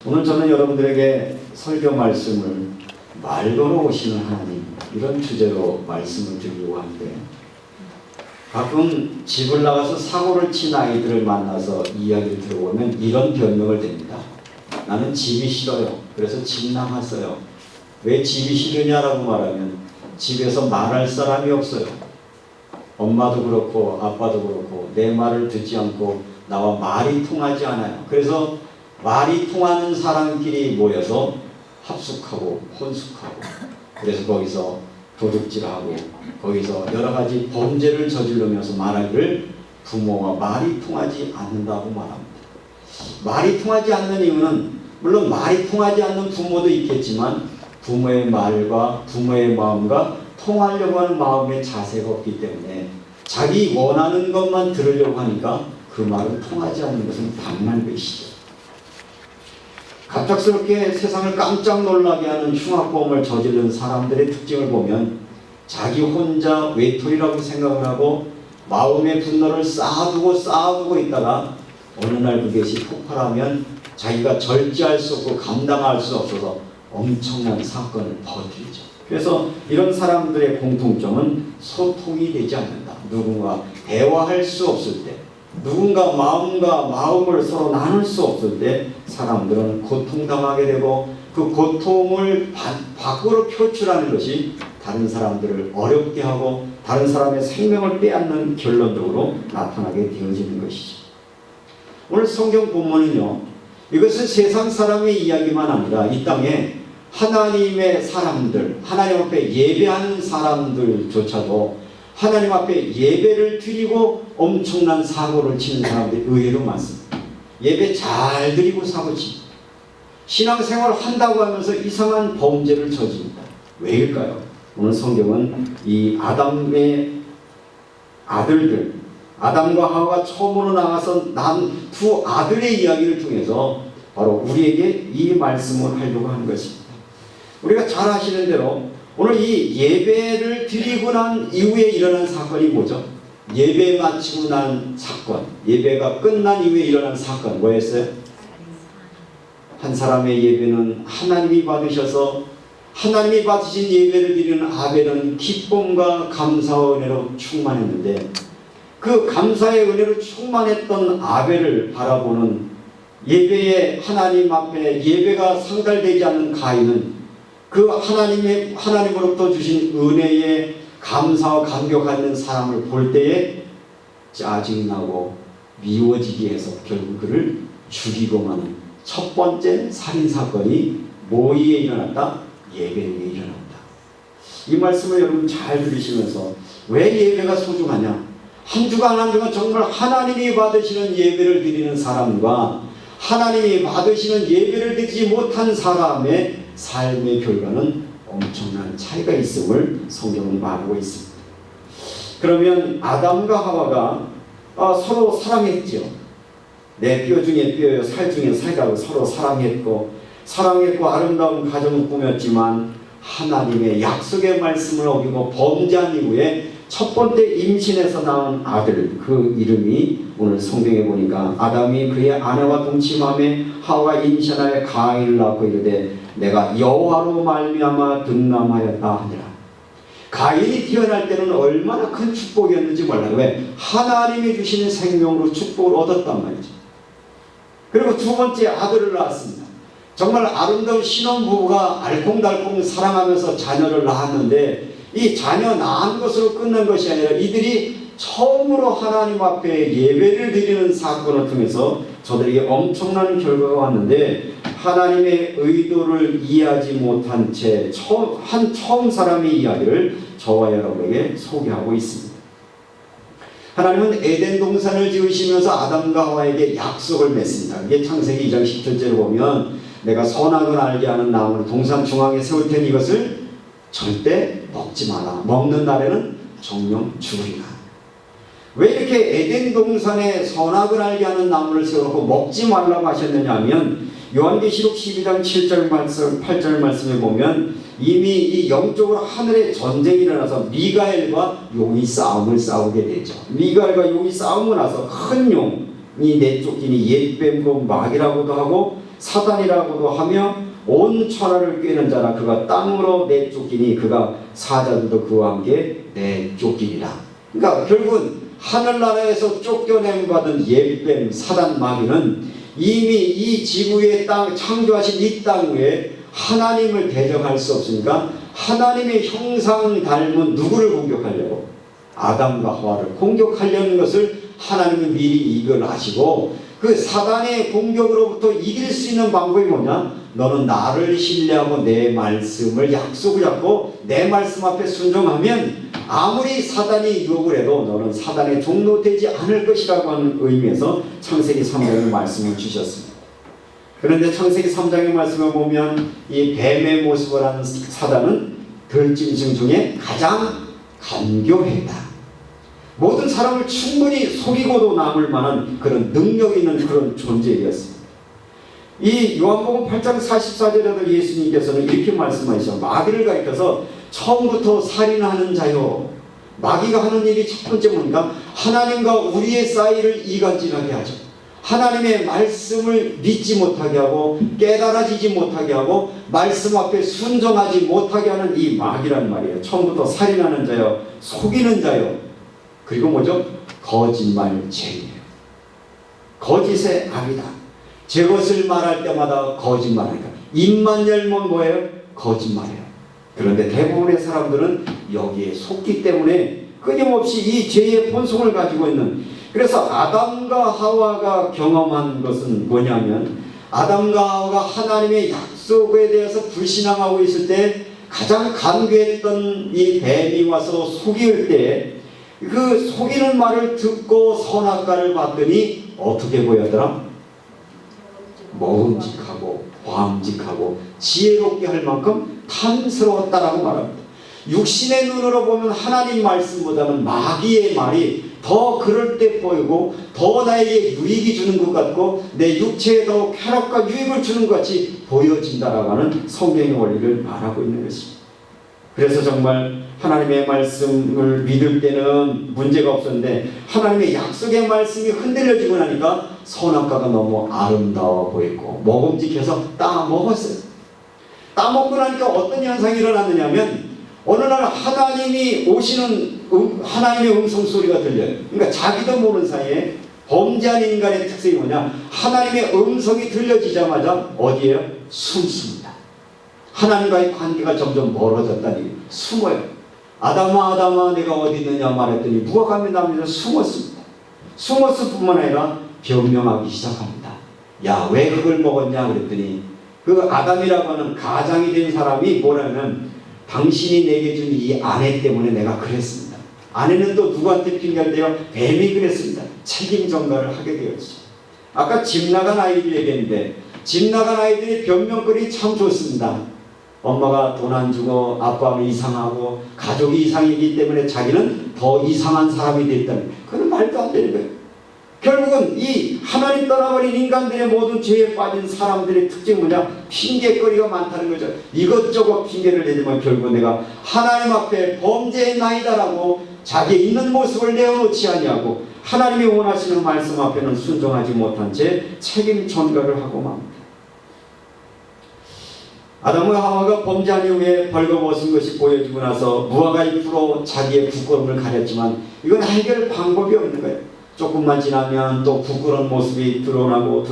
오늘 저는 여러분들에게 설교 말씀을 말 걸어 오시는 하나님, 이런 주제로 말씀을 드리려고 하는데, 가끔 집을 나가서 사고를 친 아이들을 만나서 이야기를 들어보면 이런 변명을 댑니다. 나는 집이 싫어요. 그래서 집 나갔어요. 왜 집이 싫으냐라고 말하면 집에서 말할 사람이 없어요. 엄마도 그렇고 아빠도 그렇고 내 말을 듣지 않고 나와 말이 통하지 않아요. 그래서 말이 통하는 사람끼리 모여서 합숙하고 혼숙하고, 그래서 거기서 도둑질하고 거기서 여러 가지 범죄를 저지르면서 말하기를 부모와 말이 통하지 않는다고 말합니다. 말이 통하지 않는 이유는 물론 말이 통하지 않는 부모도 있겠지만 부모의 말과 부모의 마음과 통하려고 하는 마음의 자세가 없기 때문에 자기 원하는 것만 들으려고 하니까 그 말은 통하지 않는 것은 당연한 것이죠. 갑작스럽게 세상을 깜짝 놀라게 하는 흉악범을 저지른 사람들의 특징을 보면 자기 혼자 외톨이라고 생각을 하고 마음의 분노를 쌓아두고 있다가 어느 날 그것이 폭발하면 자기가 절제할 수 없고 감당할 수 없어서 엄청난 사건을 벌이죠. 그래서 이런 사람들의 공통점은 소통이 되지 않는다. 누군가 대화할 수 없을 때, 누군가 마음과 마음을 서로 나눌 수 없을 때 사람들은 고통당하게 되고, 그 고통을 밖으로 표출하는 것이 다른 사람들을 어렵게 하고 다른 사람의 생명을 빼앗는 결론적으로 나타나게 되어지는 것이죠. 오늘 성경 본문은요, 이것은 세상 사람의 이야기만 아니라 이 땅에 하나님의 사람들, 하나님 앞에 예배하는 사람들조차도 하나님 앞에 예배를 드리고 엄청난 사고를 치는 사람들이 의외로 많습니다. 예배 잘 드리고 사고칩니다. 신앙생활을 한다고 하면서 이상한 범죄를 저집니다. 왜일까요? 오늘 성경은 이 아담의 아들들, 아담과 하와가 처음으로 나가서 난 두 아들의 이야기를 통해서 바로 우리에게 이 말씀을 하려고 하는 것입니다. 우리가 잘 아시는 대로 오늘 이 예배를 드리고 난 이후에 일어난 사건이 뭐죠? 예배 마치고 난 사건, 예배가 끝난 이후에 일어난 사건 뭐였어요? 한 사람의 예배는 하나님이 받으셔서 하나님이 받으신 예배를 드리는 아벨은 기쁨과 감사와 은혜로 충만했는데, 그 감사의 은혜로 충만했던 아벨을 바라보는 예배에 하나님 앞에 예배가 상달되지 않는 가인은 그 하나님으로부터 주신 은혜에 감사와 감격하는 사람을 볼 때에 짜증나고 미워지게 해서 결국 그를 죽이고 마는 첫 번째 살인사건이 뭐에 일어났다? 예배에 일어났다. 이 말씀을 여러분 잘 들으시면서 왜 예배가 소중하냐? 한 주간 한 주간 정말 하나님이 받으시는 예배를 드리는 사람과 하나님이 받으시는 예배를 드리지 못한 사람의 삶의 결과는 엄청난 차이가 있음을 성경은 말하고 있습니다. 그러면 아담과 하와가 서로 사랑했죠. 내 뼈 중에 뼈요 살 중에 살이라고 서로 사랑했고 아름다운 가정을 꾸몄지만 하나님의 약속의 말씀을 어기고 범죄한 이후에 첫 번째 임신에서 낳은 아들, 그 이름이 오늘 성경에 보니까 아담이 그의 아내와 동침함에 하와가 임신하여 가인을 낳고 이르되 내가 여호와로 말미암아 득남하였다 하니라. 가인이 태어날 때는 얼마나 큰 축복이었는지 몰라요. 왜? 하나님이 주시는 생명으로 축복을 얻었단 말이죠. 그리고 두 번째 아들을 낳았습니다. 정말 아름다운 신혼부부가 알콩달콩 사랑하면서 자녀를 낳았는데, 이 자녀 낳은 것으로 끝난 것이 아니라 이들이 처음으로 하나님 앞에 예배를 드리는 사건을 통해서 저들에게 엄청난 결과가 왔는데, 하나님의 의도를 이해하지 못한 채 처음 사람의 이야기를 저와 여러분에게 소개하고 있습니다. 하나님은 에덴 동산을 지으시면서 아담과 하와에게 약속을 맺습니다. 이게 창세기 2장 10절째로 보면 내가 선악을 알게 하는 나무를 동산 중앙에 세울 테니 이것을 절대 먹지 마라. 먹는 날에는 정령 죽으리라. 왜 이렇게 에덴 동산에 선악을 알게 하는 나무를 세워놓고 먹지 말라고 하셨느냐 하면 요한계시록 12장 7절 말씀, 8절 말씀에 보면 이미 이 영적으로 하늘에 전쟁이 일어나서 미가엘과 용이 싸움을 싸우게 되죠. 미가엘과 용이 싸우고 나서 큰 용이 내쫓기니 옛뱀과 마귀라고도 하고 사단이라고도 하며 온 천하를 꿰는 자라. 그가 땅으로 내쫓기니 그가 사자들도 그와 함께 내쫓기리라. 그러니까 결국은 하늘나라에서 쫓겨냄 받은 예뱀 사단 마귀는 이미 이 지구의 땅 창조하신 이 땅 위에 하나님을 대적할 수 없으니까 하나님의 형상 닮은 누구를 공격하려고? 아담과 하와를 공격하려는 것을 하나님은 미리 이걸 아시고 그 사단의 공격으로부터 이길 수 있는 방법이 뭐냐? 너는 나를 신뢰하고 내 말씀을 약속을 잡고 내 말씀 앞에 순종하면 아무리 사단이 유혹을 해도 너는 사단의 종로 되지 않을 것이라고 하는 의미에서 창세기 3장의 말씀을 주셨습니다. 그런데 창세기 3장의 말씀을 보면 이 뱀의 모습을 하는 사단은 들짐승 중에 가장 간교했다. 모든 사람을 충분히 속이고도 남을 만한 그런 능력 있는 그런 존재였습니다. 이 요한복음 8장 44절에도 예수님께서는 이렇게 말씀하시죠. 마귀를 가리켜서 처음부터 살인하는 자요. 마귀가 하는 일이 첫 번째 뭡니까? 하나님과 우리의 사이를 이간질하게 하죠. 하나님의 말씀을 믿지 못하게 하고 깨달아지지 못하게 하고 말씀 앞에 순종하지 못하게 하는 이 마귀란 말이에요. 처음부터 살인하는 자요, 속이는 자요, 그리고 뭐죠? 거짓말쟁이에요. 거짓의 악이다. 제 것을 말할 때마다 거짓말하니까 입만 열면 뭐예요? 거짓말이에요. 그런데 대부분의 사람들은 여기에 속기 때문에 끊임없이 이 죄의 본성을 가지고 있는, 그래서 아담과 하와가 경험한 것은 뭐냐면 아담과 하와가 하나님의 약속에 대해서 불신앙하고 있을 때 가장 간교했던 이 뱀이 와서 속일 때 그 속이는 말을 듣고 선악과를 봤더니 어떻게 보였더라? 먹음직하고 광직하고 지혜롭게 할 만큼 탐스러웠다라고 말합니다. 육신의 눈으로 보면 하나님 말씀보다는 마귀의 말이 더 그럴 때 보이고 더 나에게 유익이 주는 것 같고 내 육체에 더 쾌락과 유익을 주는 것 같이 보여진다라고 하는 성경의 원리를 말하고 있는 것입니다. 그래서 정말 하나님의 말씀을 믿을 때는 문제가 없었는데 하나님의 약속의 말씀이 흔들려지고 나니까 선악과가 너무 아름다워 보이고 먹음직해서 따먹었어요. 따먹고 나니까 어떤 현상이 일어났느냐면 어느 날 하나님이 오시는 하나님의 음성소리가 들려요. 그러니까 자기도 모르는 사이에 범죄한 인간의 특성이 뭐냐? 하나님의 음성이 들려지자마자 어디에요? 숨습니다. 하나님과의 관계가 점점 멀어졌다니 숨어요. 아담아 아담아 내가 어디 있느냐 말했더니 누가 가면 나무에서 숨었습니다. 숨었을 뿐만 아니라 변명하기 시작합니다. 야, 왜 그걸 먹었냐 그랬더니 그 아담이라고 하는 가장이 된 사람이 뭐라면 당신이 내게 준 이 아내 때문에 내가 그랬습니다. 아내는 또 누구한테 핑계를 대요? 뱀이 그랬습니다. 책임 전가를 하게 되었죠. 아까 집 나간 아이들 얘기했는데 집 나간 아이들이 변명거리 참 좋습니다. 엄마가 돈 안 주고 아빠는 이상하고 가족이 이상이기 때문에 자기는 더 이상한 사람이 됐다는, 그건 말도 안 되는 거예요. 결국은 이 하나님 떠나버린 인간들의 모든 죄에 빠진 사람들의 특징이 뭐냐? 핑계거리가 많다는 거죠. 이것저것 핑계를 내지만 결국 내가 하나님 앞에 범죄했나이다라고 자기 있는 모습을 내어놓지 아니하고 하나님이 원하시는 말씀 앞에는 순종하지 못한 채 책임 전가를 하고 맙니다. 아담과 하와가 범죄한 이후에 벌거벗은 것이 보여지고 나서 무화과 잎으로 자기의 부끄러움을 가렸지만 이건 해결 방법이 없는 거예요. 조금만 지나면 또 부끄러운 모습이 드러나고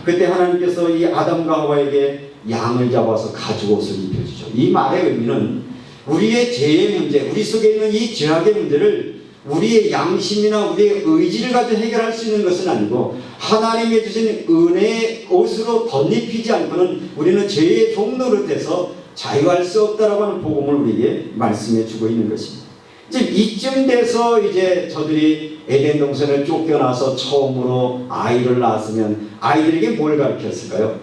그때 하나님께서 이 아담과 하와에게 양을 잡아서 가죽옷을 입혀주죠. 이 말의 의미는 우리의 죄의 문제, 우리 속에 있는 이 죄악의 문제를 우리의 양심이나 우리의 의지를 가지고 해결할 수 있는 것은 아니고 하나님이 주신 은혜의 옷으로 덧입히지 않고는 우리는 죄의 종로로 돼서 자유할 수 없다라고 하는 복음을 우리에게 말씀해 주고 있는 것입니다. 이제 이쯤 돼서 이제 저들이 에덴 동산을 쫓겨나서 처음으로 아이를 낳았으면 아이들에게 뭘 가르쳤을까요?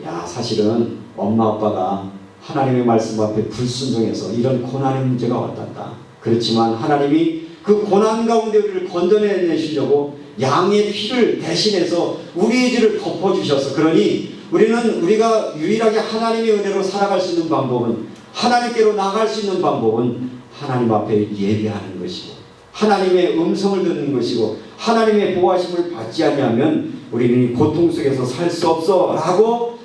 야, 사실은 엄마 아빠가 하나님의 말씀 앞에 불순종해서 이런 고난의 문제가 왔단다. 그렇지만 하나님이 그 고난 가운데 우리를 건져내시려고 양의 피를 대신해서 우리의 죄를 덮어주셔서, 그러니 우리가 유일하게 하나님의 은혜로 살아갈 수 있는 방법은, 하나님께로 나갈 수 있는 방법은 하나님 앞에 예배하는 것이고 하나님의 음성을 듣는 것이고 하나님의 보호하심을 받지 않으면 우리는 고통 속에서 살 수 없어 라고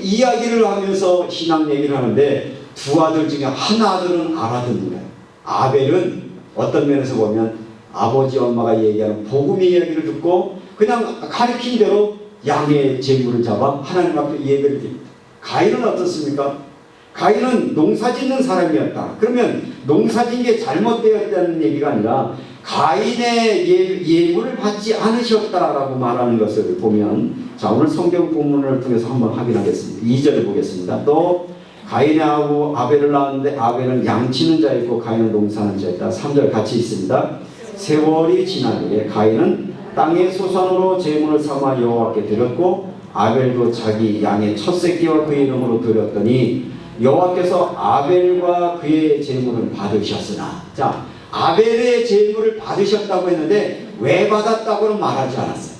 이야기를 하면서 신앙 얘기를 하는데 두 아들 중에 한 아들은 알아듣는 거예요. 아벨은 어떤 면에서 보면 아버지 엄마가 얘기하는 복음의 이야기를 듣고 그냥 가르친 대로 양의 제물을 잡아 하나님 앞에 예배를 드립니다. 가인은 어떻습니까? 가인은 농사짓는 사람이었다. 그러면 농사짓는 게 잘못되었다는 얘기가 아니라 가인의 예물을 받지 않으셨다라고 말하는 것을 보면, 자, 오늘 성경 본문을 통해서 한번 확인하겠습니다. 2절을 보겠습니다. 또 가인의 아우 아벨을 낳았는데 아벨은 양치는 자였고 가인은 농사하는 자였다. 3절 같이 있습니다. 세월이 지나니 가인은 땅의 소산으로 제물을 삼아 여호와께 드렸고 아벨도 자기 양의 첫 새끼와 그의 이름으로 드렸더니 여호와께서 아벨과 그의 제물을 받으셨으나, 자, 아벨의 제물을 받으셨다고 했는데 왜 받았다고는 말하지 않았어요.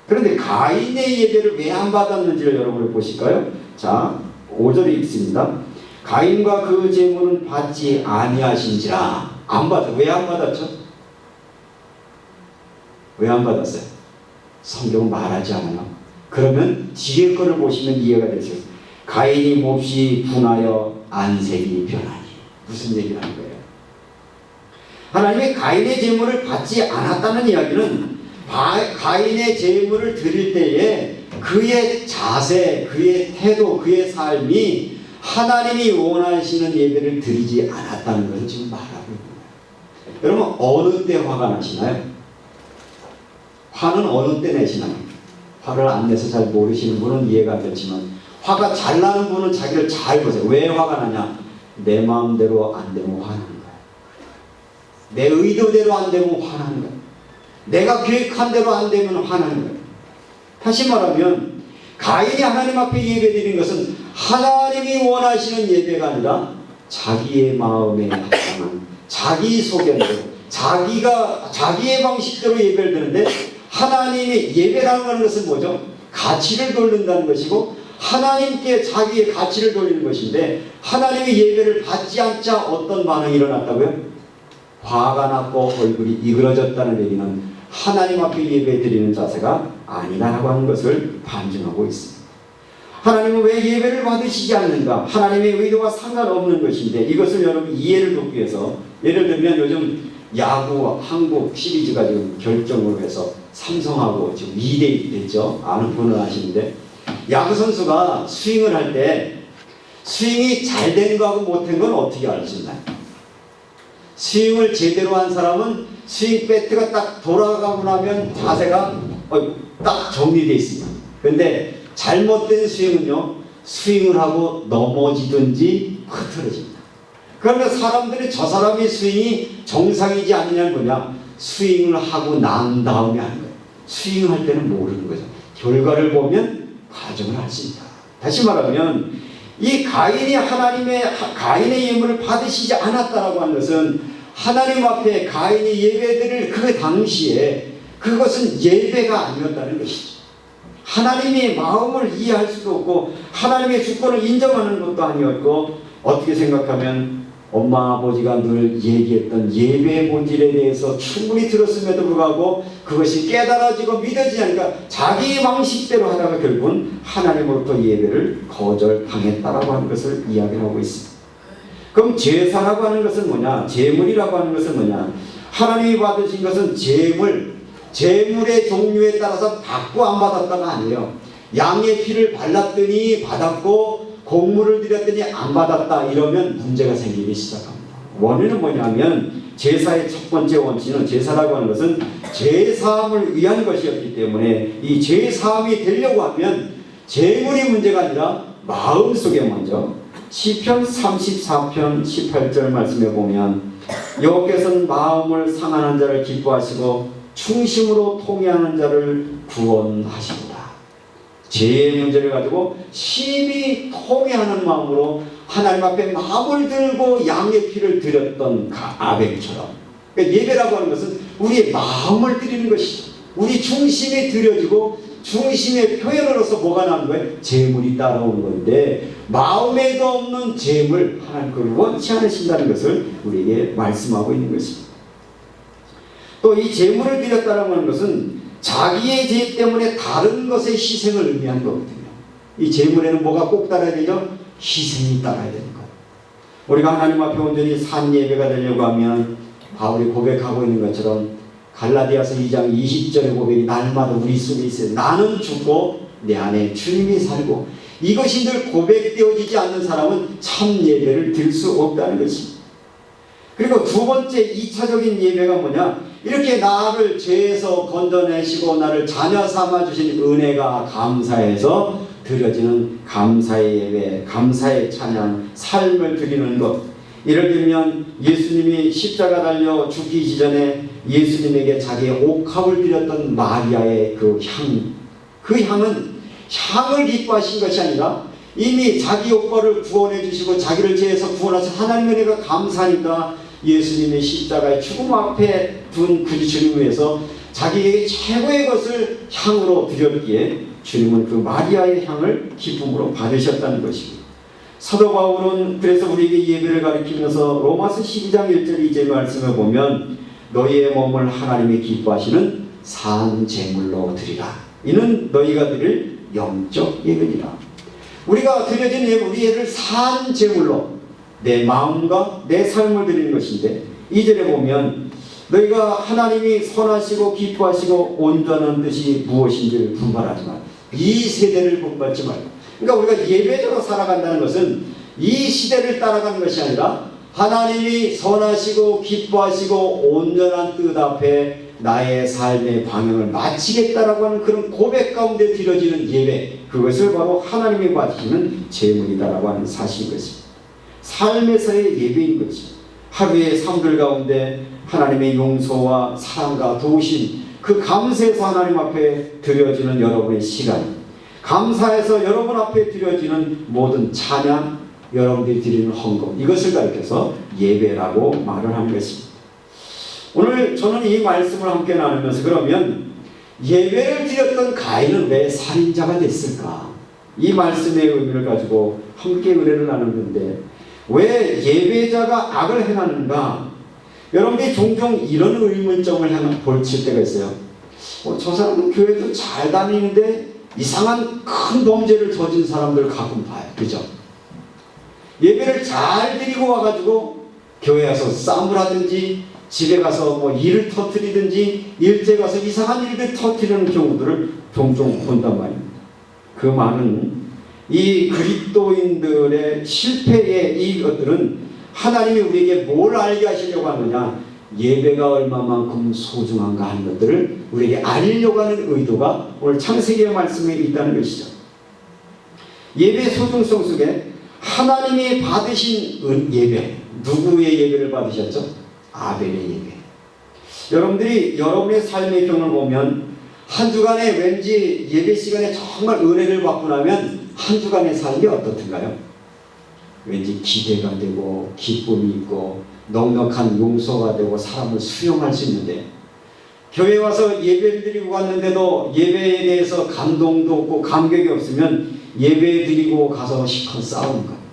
그런데 가인의 예배를 왜 안 받았는지를 여러분이 보실까요? 자, 5절에 있습니다. 가인과 그 제물은 받지 아니하신지라. 안 받았어요. 왜 안 받았죠? 왜 안 받았어요? 성경은 말하지 않아요. 그러면 뒤에 거를 보시면 이해가 되죠. 가인이 몹시 분하여 안색이 변하니. 무슨 얘기를 하는 거예요? 하나님이 가인의 제물을 받지 않았다는 이야기는 가인의 제물을 드릴 때에 그의 자세, 그의 태도, 그의 삶이 하나님이 원하시는 예배를 드리지 않았다는 것을 지금 말하고 있는 거예요. 여러분, 어느 때 화가 나시나요? 화는 어느 때 내시나요? 화를 안 내서 잘 모르시는 분은 이해가 안 되지만 화가 잘 나는 분은 자기를 잘 보세요. 왜 화가 나냐? 내 마음대로 안 되면 화나는 거야. 내 의도대로 안 되면 화나는 거야. 내가 계획한 대로 안 되면 화나는 거야. 다시 말하면 가인이 하나님 앞에 예배드린 것은 하나님이 원하시는 예배가 아니라 자기의 마음에 합당한 자기 소견대로 자기의 방식대로 예배를 드는데, 하나님이 예배라는 것은 뭐죠? 가치를 돌린다는 것이고 하나님께 자기의 가치를 돌리는 것인데, 하나님의 예배를 받지 않자 어떤 반응이 일어났다고요? 화가 났고 얼굴이 이그러졌다는 얘기는 하나님 앞에 예배 드리는 자세가 아니라고 하는 것을 반증하고 있습니다. 하나님은 왜 예배를 받으시지 않는가? 하나님의 의도와 상관없는 것인데, 이것을 여러분 이해를 돕기 위해서, 예를 들면 요즘 야구 한국 시리즈가 지금 결정을 해서 삼성하고 지금 2대1 됐죠. 아는 분은 아시는데, 야구 선수가 스윙을 할 때 스윙이 잘 된 거하고 못된 건 어떻게 알 수 있나요? 스윙을 제대로 한 사람은 스윙 배트가 딱 돌아가고 나면 자세가 딱 정리되어 있습니다. 그런데 잘못된 스윙은요, 스윙을 하고 넘어지든지 흐트러집니다. 그러면 사람들이 저 사람의 스윙이 정상이지 않느냐는 뭐냐? 스윙을 하고 난 다음에 하는 거예요. 스윙할 때는 모르는 거죠. 결과를 보면 과정을 알 수 있다. 다시 말하면 이 가인이 가인의 예물을 받으시지 않았다라고 하는 것은 하나님 앞에 가인이 예배드릴 그 당시에 그것은 예배가 아니었다는 것이죠. 하나님의 마음을 이해할 수도 없고 하나님의 주권을 인정하는 것도 아니었고, 어떻게 생각하면 엄마 아버지가 늘 얘기했던 예배의 본질에 대해서 충분히 들었음에도 불구하고 그것이 깨달아지고 믿어지지 않으니까 자기 방식대로 하다가 결국은 하나님으로부터 예배를 거절당했다라고 하는 것을 이야기하고 있습니다. 그럼 제사라고 하는 것은 뭐냐? 제물이라고 하는 것은 뭐냐? 하나님이 받으신 것은 제물의 종류에 따라서 받고 안 받았다가 아니에요. 양의 피를 발랐더니 받았고 곡물을 드렸더니 안 받았다, 이러면 문제가 생기기 시작합니다. 원인은 뭐냐면 제사의 첫 번째 원칙은, 제사라고 하는 것은 죄사함을 위한 것이었기 때문에 이 죄사함이 되려고 하면 제물이 문제가 아니라 마음속에 먼저, 시편 34편 18절 말씀에 보면 여호와께서는 마음을 상하는 자를 기뻐하시고 충심으로 통회하는 자를 구원하시도다. 죄의 문제를 가지고 심히 통회하는 마음으로 하나님 앞에 마음을 들고 양의 피를 드렸던 아벨처럼, 그러니까 예배라고 하는 것은 우리의 마음을 드리는 것이죠. 우리 중심이 드려지고 중심의 표현으로서 뭐가 나는 거예요? 제물이 따라오는 건데, 마음에도 없는 제물, 하나님 그걸 원치 않으신다는 것을 우리에게 말씀하고 있는 것입니다. 또 이 제물을 드렸다는 것은 자기의 죄 때문에 다른 것의 희생을 의미하는 거거든요. 이 제물에는 뭐가 꼭 따라야 되죠? 희생이 따라야 되는 거예요. 우리가 하나님 앞에 온전히 산 예배가 되려고 하면 바울이 고백하고 있는 것처럼 갈라디아서 2장 20절의 고백이 날마다 우리 속에 있어요. 나는 죽고 내 안에 주님이 살고, 이것이 늘 고백되어지지 않는 사람은 참 예배를 드릴 수 없다는 것입니다. 그리고 두 번째 2차적인 예배가 뭐냐? 이렇게 나를 죄에서 건져내시고 나를 자녀 삼아주신 은혜가 감사해서 드려지는 감사의 예배, 감사의 찬양, 삶을 드리는 것. 예를 들면 예수님이 십자가 달려 죽기 전에 예수님에게 자기의 옥합을 드렸던 마리아의 그 향, 그 향은 향을 기뻐하신 것이 아니라 이미 자기 오빠를 구원해 주시고 자기를 죄에서 구원하신 하나님의 은혜가 감사하니까 예수님의 십자가의 죽음 앞에 둔 그 주님을 위해서 자기에게 최고의 것을 향으로 드렸기에 주님은 그 마리아의 향을 기쁨으로 받으셨다는 것입니다. 사도 바울은 그래서 우리에게 예배를 가르치면서 로마서 12장 1절 2절 말씀을 보면 너희의 몸을 하나님이 기뻐하시는 산 제물로 드리라. 이는 너희가 드릴 영적 예배니라. 우리가 드려진 예배, 우리 예를 산 제물로 내 마음과 내 삶을 드리는 것인데, 2절에 보면 너희가 하나님이 선하시고 기뻐하시고 온전한 뜻이 무엇인지를 분별하지 말라. 이 세대를 본받지 말라. 그러니까 우리가 예배자로 살아간다는 것은 이 시대를 따라가는 것이 아니라 하나님이 선하시고 기뻐하시고 온전한 뜻 앞에 나의 삶의 방향을 마치겠다라고 하는 그런 고백 가운데 드려지는 예배, 그것을 바로 하나님이 받으시는 제물이다라고 하는 사실인 것입니다. 삶에서의 예배인 것입니다. 하루의 삶들 가운데 하나님의 용서와 사랑과 도우심, 그 감사에서 하나님 앞에 드려지는 여러분의 시간, 감사해서 여러분 앞에 드려지는 모든 찬양, 여러분들이 드리는 헌금, 이것을 가리켜서 예배라고 말을 하는 것입니다. 오늘 저는 이 말씀을 함께 나누면서 그러면 예배를 드렸던 가인은 왜 살인자가 됐을까? 이 말씀의 의미를 가지고 함께 은혜를 나누는데, 왜 예배자가 악을 행하는가? 여러분들이 종종 이런 의문점을 볼칠 때가 있어요. 저 사람은 교회도 잘 다니는데 이상한 큰 범죄를 저진 사람들을 가끔 봐요. 그죠? 예배를 잘 드리고 와가지고 교회 와서 싸움을 하든지 집에 가서 뭐 일을 터뜨리든지 일제 가서 이상한 일들 터뜨리는 경우들을 종종 본단 말입니다. 그 많은 이 그리스도인들의 실패의 이것들은 하나님이 우리에게 뭘 알게 하시려고 하느냐, 예배가 얼마만큼 소중한가 하는 것들을 우리에게 알리려고 하는 의도가 오늘 창세기의 말씀에 있다는 것이죠. 예배의 소중성 속에 하나님이 받으신 예배, 누구의 예배를 받으셨죠? 아벨의 예배. 여러분들이 여러분의 삶의 경험을 보면 한 주간에 왠지 예배 시간에 정말 은혜를 받고 나면 한 주간의 삶이 어떻든가요? 왠지 기대가 되고 기쁨이 있고 넉넉한 용서가 되고 사람을 수용할 수 있는데, 교회 와서 예배를 드리고 갔는데도 예배에 대해서 감동도 없고 감격이 없으면 예배 드리고 가서 실컷 싸우는 거예요.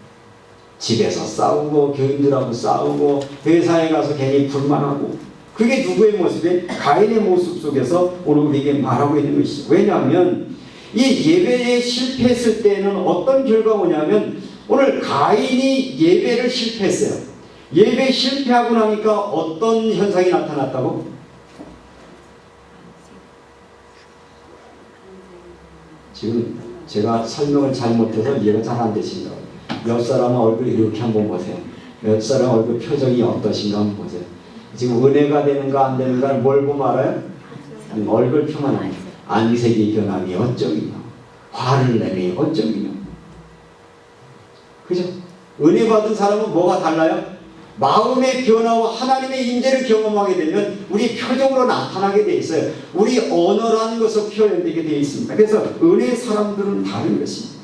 집에서 싸우고 교인들하고 싸우고 회사에 가서 괜히 불만하고, 그게 누구의 모습이에요? 가인의 모습 속에서 오늘 우리에게 말하고 있는 것이죠. 왜냐하면 이 예배에 실패했을 때는 어떤 결과가 오냐면, 오늘 가인이 예배를 실패했어요. 예배 실패하고 나니까 어떤 현상이 나타났다고? 지금 제가 설명을 잘못해서 이해가 잘 안 되신가 봐요. 몇 사람은 얼굴 이렇게 한번 보세요. 몇 사람 얼굴 표정이 어떠신가 한번 보세요. 지금 은혜가 되는가 안 되는가를 뭘 보면 알아요? 얼굴 표만 아니에요. 안색이 변함이 어쩌기냐, 화를 내니 어쩌기냐. 그죠? 은혜 받은 사람은 뭐가 달라요? 마음의 변화와 하나님의 임재를 경험하게 되면 우리 표정으로 나타나게 돼 있어요. 우리 언어라는 것으로 표현되게 되어 있습니다. 그래서 은혜의 사람들은 다른 것입니다.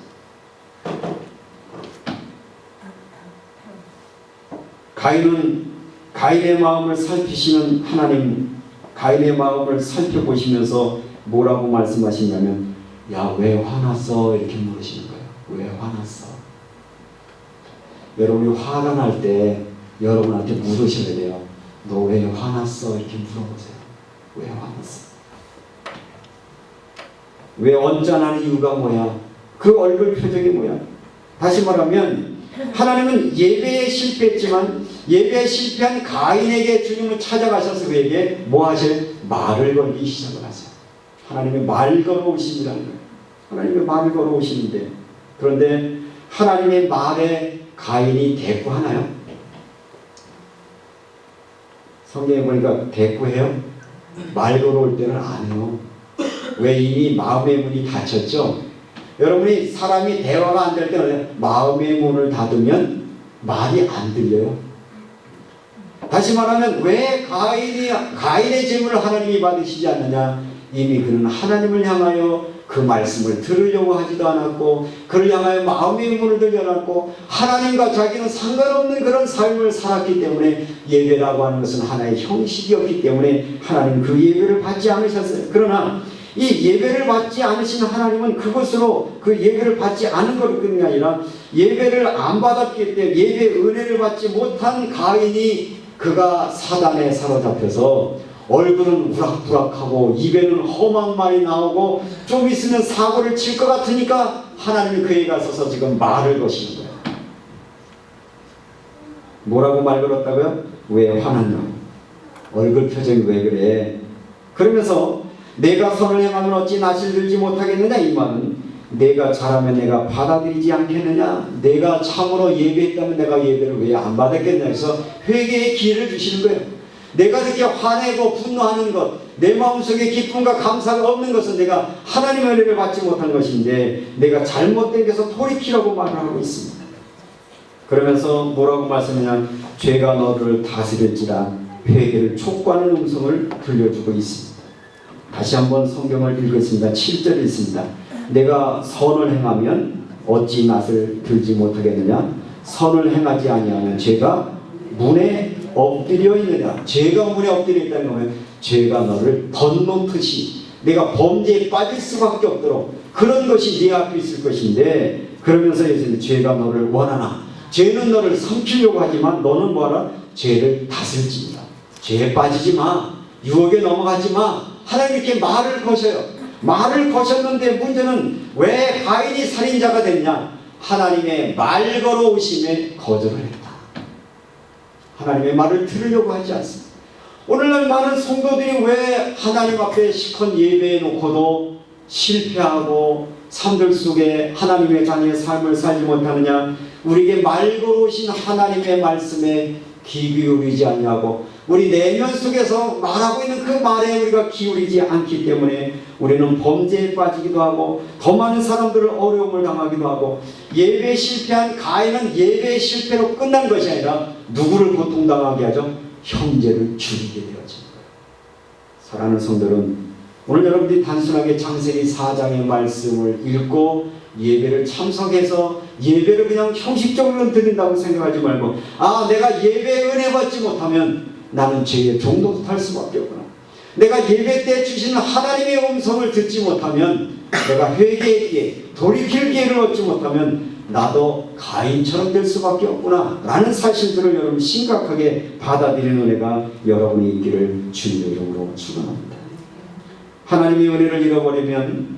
가인은 가인의 마음을 살피시는 하나님, 가인의 마음을 살펴보시면서 뭐라고 말씀하시냐면, 야, 왜 화났어? 이렇게 물으시는 거예요. 왜 화났어? 여러분이 화가 날 때 여러분한테 물으셔야 돼요. 너 왜 화났어? 이렇게 물어보세요. 왜 화났어? 왜 언짢은 이유가 뭐야? 그 얼굴 표정이 뭐야? 다시 말하면 하나님은 예배에 실패했지만 예배에 실패한 가인에게 주님을 찾아가셔서 그에게 뭐 하셔요? 말을 걸기 시작을 하세요. 하나님의 말 걸어오심이라는 거예요. 하나님의 말을 걸어오시는데, 그런데 하나님의 말에 가인이 대꾸하나요? 성경에 보니까 대꾸해요? 말 걸어올 때는 안 해요. 왜? 이미 마음의 문이 닫혔죠. 여러분이 사람이 대화가 안 될 때는 마음의 문을 닫으면 말이 안 들려요. 다시 말하면 왜 가인의 제물을 하나님이 받으시지 않느냐? 이미 그는 하나님을 향하여 그 말씀을 들으려고 하지도 않았고, 그를 향하여 마음의 문을 들려놨고, 하나님과 자기는 상관없는 그런 삶을 살았기 때문에 예배라고 하는 것은 하나의 형식이었기 때문에 하나님 그 예배를 받지 않으셨어요. 그러나 이 예배를 받지 않으신 하나님은 그것으로 그 예배를 받지 않은 것뿐이 아니라 예배를 안 받았기 때문에 예배 은혜를 받지 못한 가인이 그가 사단에 사로잡혀서 얼굴은 우락부락하고 입에는 험한 말이 나오고 좀 있으면 사고를 칠 것 같으니까 하나님이 그에게 가서서 지금 말을 거시는 거예요. 뭐라고 말 걸었다고요? 왜 화났냐고. 얼굴 표정이 왜 그래? 그러면서 내가 선을 행하면 어찌 낯을 들지 못하겠느냐? 이 말은 내가 잘하면 내가 받아들이지 않겠느냐? 내가 참으로 예배했다면 내가 예배를 왜 안 받았겠냐? 그래서 회개의 기회를 주시는 거예요. 내가 그렇게 화내고 분노하는 것, 내 마음속에 기쁨과 감사가 없는 것은 내가 하나님의 은혜를 받지 못한 것인데 내가 잘못된 것에서 돌이키라고 말을 하고 있습니다. 그러면서 뭐라고 말씀하냐? 죄가 너를 다스릴지라 회개를 촉구하는 음성을 들려주고 있습니다. 다시 한번 성경을 읽겠습니다. 7절 있습니다. 내가 선을 행하면 어찌 낯을 들지 못하겠느냐? 선을 행하지 아니하면 죄가 문에 엎드려 있느냐? 죄가 문에 엎드려 있다는 거면 죄가 너를 덧놓듯이 내가 범죄에 빠질 수밖에 없도록 그런 것이 네 앞에 있을 것인데, 그러면서 예수님 죄가 너를 원하나? 죄는 너를 삼키려고 하지만 너는 뭐하라? 죄를 다스리지마. 죄에 빠지지 마. 유혹에 넘어가지 마. 하나님 이렇게 말을 거셔요. 말을 거셨는데 문제는 왜 가인이 살인자가 됐냐? 하나님의 말 걸어오심에 거절을 했다. 하나님의 말을 들으려고 하지 않습니다. 오늘날 많은 성도들이 왜 하나님 앞에 시컨 예배해 놓고도 실패하고 삶들 속에 하나님의 자녀의 삶을 살지 못하느냐? 우리에게 말 걸어오신 하나님의 말씀에 귀 기울이지 않냐고, 우리 내면 속에서 말하고 있는 그 말에 우리가 기울이지 않기 때문에 우리는 범죄에 빠지기도 하고 더 많은 사람들을 어려움을 당하기도 하고, 예배에 실패한 가인은 예배의 실패로 끝난 것이 아니라 누구를 고통당하게 하죠? 형제를 죽이게 되어진 거예요. 사랑하는 성도는, 오늘 여러분들이 단순하게 창세기 4장의 말씀을 읽고 예배를 참석해서 예배를 그냥 형식적으로 드린다고 생각하지 말고, 아, 내가 예배 은혜 받지 못하면 나는 죄의 종도 탈 수밖에 없구나. 내가 예배 때 주시는 하나님의 음성을 듣지 못하면, 내가 회개의 기회, 돌이킬 기회를 얻지 못하면 나도 가인처럼 될 수밖에 없구나 라는 사실들을 여러분 심각하게 받아들이는 은혜가 여러분이 있기를 주님의 이름으로 축원합니다. 하나님의 은혜를 잃어버리면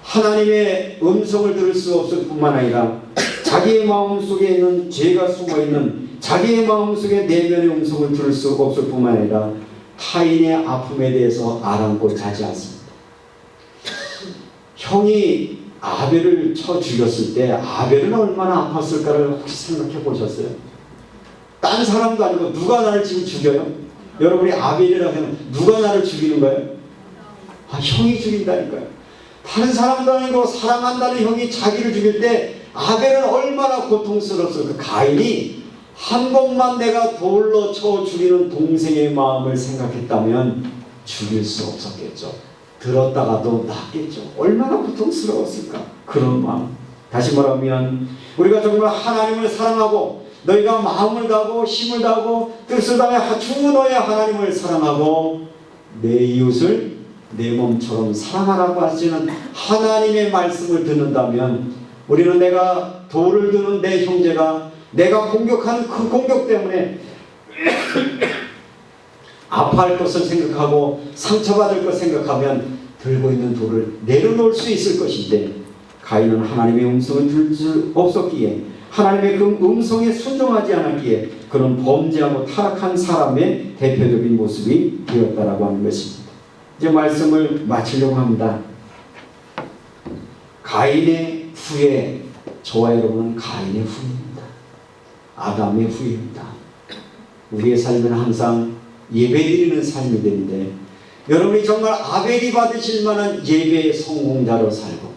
하나님의 음성을 들을 수 없을 뿐만 아니라 자기의 마음 속에 있는 죄가 숨어있는 자기의 마음 속에 내면의 음성을 들을 수 없을 뿐만 아니라 타인의 아픔에 대해서 아랑곳 하지 않습니다. 형이 아벨을 쳐 죽였을 때 아벨은 얼마나 아팠을까를 혹시 생각해 보셨어요? 딴 사람도 아니고 누가 나를 지금 죽여요? 여러분이 아벨이라고 하면 누가 나를 죽이는 거예요? 아, 형이 죽인다니까요. 다른 사람도 아니고 사랑한다는 형이 자기를 죽일 때 아벨은 얼마나 고통스러웠어요. 그 가인이 한 번만 내가 돌로 쳐 죽이는 동생의 마음을 생각했다면 죽일 수 없었겠죠. 들었다가도 낫겠죠. 얼마나 고통스러웠을까? 그런 마음. 다시 말하면 우리가 정말 하나님을 사랑하고 너희가 마음을 다하고 힘을 다하고 뜻을 다해 주 너의 하나님을 사랑하고 내 이웃을 내 몸처럼 사랑하라고 하시는 하나님의 말씀을 듣는다면, 우리는 내가 돌을 드는 내 형제가 내가 공격하는 그 공격 때문에 아파할 것을 생각하고 상처받을 것 생각하면 들고 있는 돌을 내려놓을 수 있을 것인데, 가인은 하나님의 음성을 들을 수 없었기에, 하나님의 그 음성에 순종하지 않았기에 그는 범죄하고 타락한 사람의 대표적인 모습이 되었다라고 하는 것입니다. 이제 말씀을 마치려고 합니다. 가인의 후예, 저와 여러분은 가인의 후예입니다. 아담의 후예입니다. 우리의 삶은 항상 예배드리는 삶이 되는데, 여러분이 정말 아벨이 받으실 만한 예배의 성공자로 살고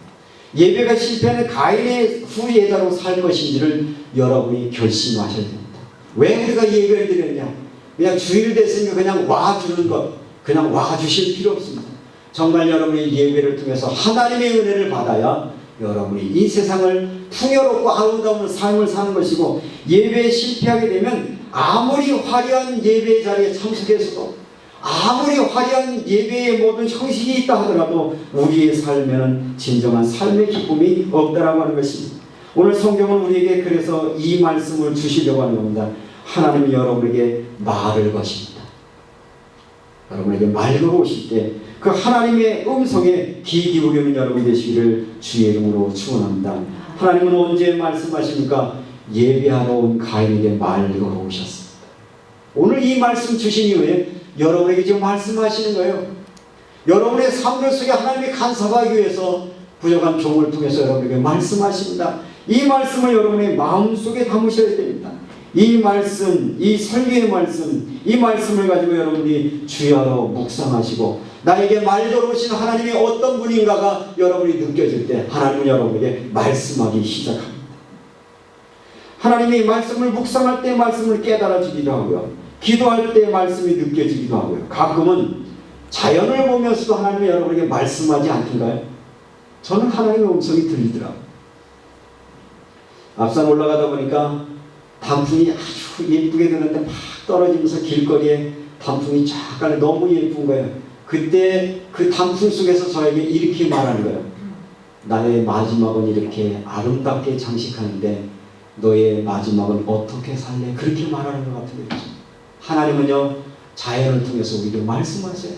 예배가 실패하는 가인의 후예자로 살 것인지를 여러분이 결심하셔야 됩니다. 왜 우리가 예배를 드렸냐? 그냥 주일 됐으면 그냥 와주는 것, 그냥 와주실 필요 없습니다. 정말 여러분의 예배를 통해서 하나님의 은혜를 받아야 여러분이 이 세상을 풍요롭고 아름다운 삶을 사는 것이고, 예배에 실패하게 되면 아무리 화려한 예배 자리에 참석해서도, 아무리 화려한 예배의 모든 형식이 있다 하더라도 우리의 삶에는 진정한 삶의 기쁨이 없다라고 하는 것입니다. 오늘 성경은 우리에게 그래서 이 말씀을 주시려고 하는 겁니다. 하나님이 여러분에게 말을 거십니다. 여러분에게 말 걸어오실 때 그 하나님의 음성에 귀 기울이는 여러분 되시기를 주의 이름으로 축원합니다. 하나님은 언제 말씀하십니까? 예배하러 온 가인에게 말 걸어오셨습니다. 오늘 이 말씀 주신 이후에 여러분에게 지금 말씀하시는 거예요. 여러분의 삶들 속에 하나님이 간섭하기 위해서 부족한 종을 통해서 여러분에게 말씀하십니다. 이 말씀을 여러분의 마음속에 담으셔야 됩니다. 이 말씀, 이 설교의 말씀, 이 말씀을 가지고 여러분이 주야로 묵상하시고, 나에게 말 걸어오신 하나님이 어떤 분인가가 여러분이 느껴질 때 하나님은 여러분에게 말씀하기 시작합니다. 하나님이 말씀을 묵상할 때 말씀을 깨달아지기도 하고요, 기도할 때 말씀이 느껴지기도 하고요, 가끔은 자연을 보면서도 하나님이 여러분에게 말씀하지 않던가요? 저는 하나님의 음성이 들리더라고요. 앞산 올라가다 보니까 단풍이 아주 예쁘게 드는데 막 떨어지면서 길거리에 단풍이 쫙 가네. 너무 예쁜 거예요. 그때 그 단풍 속에서 저에게 이렇게 말하는 거예요. 나의 마지막은 이렇게 아름답게 장식하는데 너의 마지막은 어떻게 살래? 그렇게 말하는 것 같은 거죠. 하나님은요, 자연을 통해서 우리에게 말씀하세요.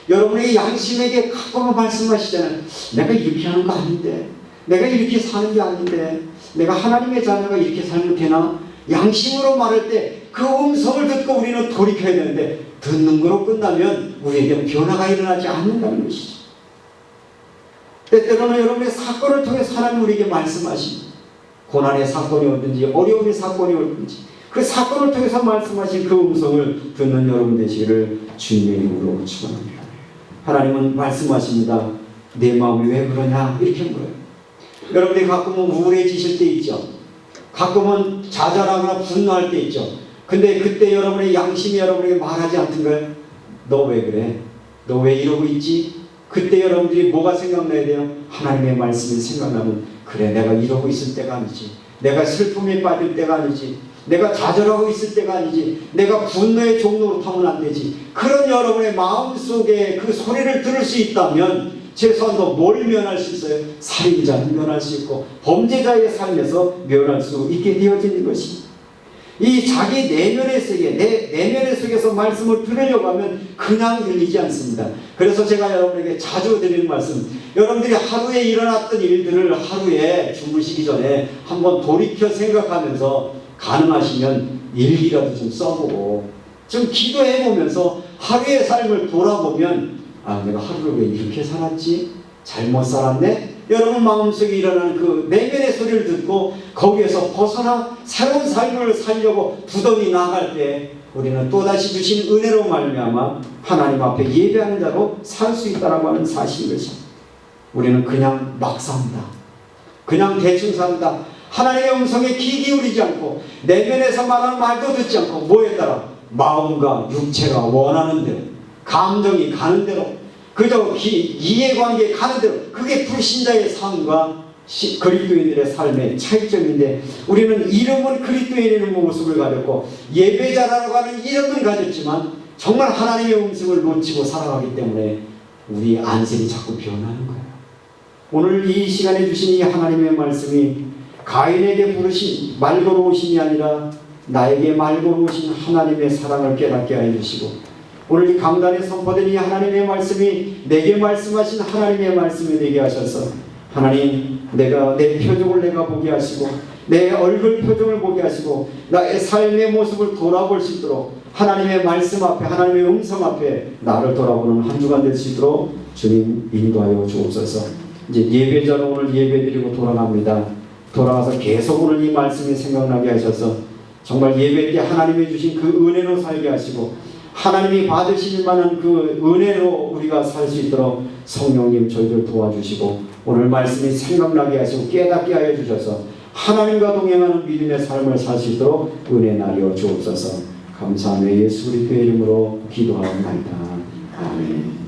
여러분에게 양심에게 가끔은 말씀하시잖아요. 내가 이렇게 하는 거 아닌데, 내가 이렇게 사는 게 아닌데, 내가 하나님의 자녀가 이렇게 살면 되나? 양심으로 말할 때 그 음성을 듣고 우리는 돌이켜야 되는데, 듣는 거로 끝나면 우리에게 변화가 일어나지 않는다는 것이죠. 때때로는 여러분의 사건을 통해서 하나님 우리에게 말씀하십니다. 고난의 사건이 오든지 어려움의 사건이 오든지 그 사건을 통해서 말씀하신 그 음성을 듣는 여러분 되시기를 주님의 이름으로 축원합니다. 하나님은 말씀하십니다. 내 마음이 왜 그러냐? 이렇게 물어요. 여러분들이 가끔은 우울해지실 때 있죠. 가끔은 좌절하거나 분노할 때 있죠. 근데 그때 여러분의 양심이 여러분에게 말하지 않던가요? 너 왜 그래? 너 왜 이러고 있지? 그때 여러분들이 뭐가 생각나야 돼요? 하나님의 말씀이 생각나면, 그래, 내가 이러고 있을 때가 아니지, 내가 슬픔에 빠질 때가 아니지, 내가 좌절하고 있을 때가 아니지, 내가 분노의 종로로 타면 안 되지. 그런 여러분의 마음속에 그 소리를 들을 수 있다면 최소한 뭘 면할 수 있어요? 살인자는 면할 수 있고 범죄자의 삶에서 면할 수 있게 되어지는 것입니다. 이 자기 내면의 세계, 내면의 속에서 말씀을 들으려고 하면 그냥 들리지 않습니다. 그래서 제가 여러분에게 자주 드리는 말씀, 여러분들이 하루에 일어났던 일들을 하루에 주무시기 전에 한번 돌이켜 생각하면서 가능하시면 일기라도 좀 써보고 좀 기도해보면서 하루의 삶을 돌아보면, 아, 내가 하루를 왜 이렇게 살았지? 잘못 살았네? 여러분 마음속에 일어나는 그 내면의 소리를 듣고 거기에서 벗어나 새로운 삶을 살려고 부단히 나아갈 때 우리는 또다시 주신 은혜로 말미암아 하나님 앞에 예배하는 자로 살 수 있다라고 하는 사실인 것입니다. 우리는 그냥 막 삽니다. 그냥 대충 삽니다. 하나님의 음성에 귀 기울이지 않고 내면에서 말하는 말도 듣지 않고 뭐에 따라 마음과 육체가 원하는 대로, 감정이 가는 대로, 그저 이해관계에 가는 대로, 그게 불신자의 삶과 그리스도인들의 삶의 차이점인데, 우리는 이름은 그리스도인의 모습을 가졌고 예배자라고 하는 이름은 가졌지만 정말 하나님의 음성을 놓치고 살아가기 때문에 우리 안색이 자꾸 변하는 거예요. 오늘 이 시간에 주신 이 하나님의 말씀이 가인에게 부르신 말 걸어오심이 아니라 나에게 말 걸어오신 하나님의 사랑을 깨닫게 하여 주시고, 오늘 이 강단에 선포된 이 하나님의 말씀이 내게 말씀하신 하나님의 말씀이 되게 하셔서 하나님 내가 내 표정을 내가 보게 하시고 내 얼굴 표정을 보게 하시고 나의 삶의 모습을 돌아볼 수 있도록 하나님의 말씀 앞에 하나님의 음성 앞에 나를 돌아보는 한 주간 될 수 있도록 주님 인도하여 주옵소서. 이제 예배자로 오늘 예배드리고 돌아갑니다. 돌아가서 계속 오늘 이 말씀이 생각나게 하셔서 정말 예배 때 하나님이 주신 그 은혜로 살게 하시고 하나님이 받으실 만한 그 은혜로 우리가 살 수 있도록 성령님 저희들 도와주시고 오늘 말씀이 생각나게 하시고 깨닫게 하여 주셔서 하나님과 동행하는 믿음의 삶을 살 수 있도록 은혜 나려 주옵소서. 감사하며 예수 그리스도의 이름으로 기도하옵나이다. 아멘.